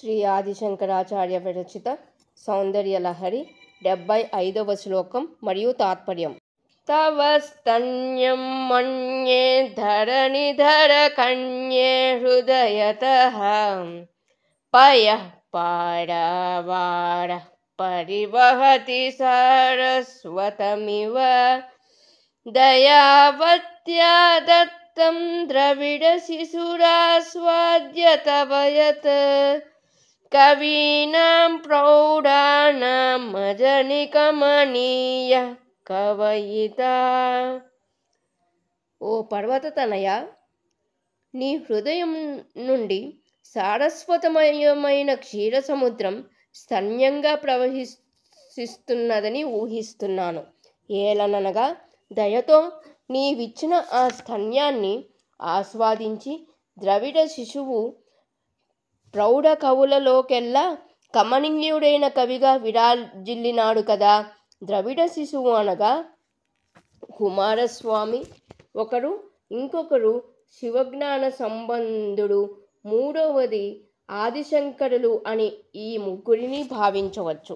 శ్రీ ఆదిశంకరాచార్య విరచిత సౌందర్యలహరి 75వ శ్లోకం మరియు తాత్పర్యం. తవ స్తన్యం మన్యే ధరణిధర కన్యే హృదయతః పయః పారావారః పరివహతి సారస్వతమివ దయావత్యా దత్తం ద్రవిడశిశురాస్వాద్య తవ యత్ కవీనాం ప్రౌఢానాం మజనికమనీయః కవయితా. ఓ పర్వతతనయ, నీ హృదయం నుండి సారస్వతమయమైన క్షీర సముద్రం స్తన్యంగా ప్రవహిస్తున్నదని ఊహిస్తున్నాను. ఏలననగా దయతో నీవిచ్చిన ఆ స్తన్యాన్ని ఆస్వాదించి ద్రవిడ శిశువు ప్రౌఢ కవులలోకెల్లా కమనీయుడైన కవిగా విరాజిల్లినాడు కదా. ద్రవిడ శిశువు అనగా కుమారస్వామి ఒకరు, ఇంకొకరు శివజ్ఞాన సంబంధుడు, మూడవది ఆదిశంకరులు అని ఈ ముగ్గురిని భావించవచ్చు.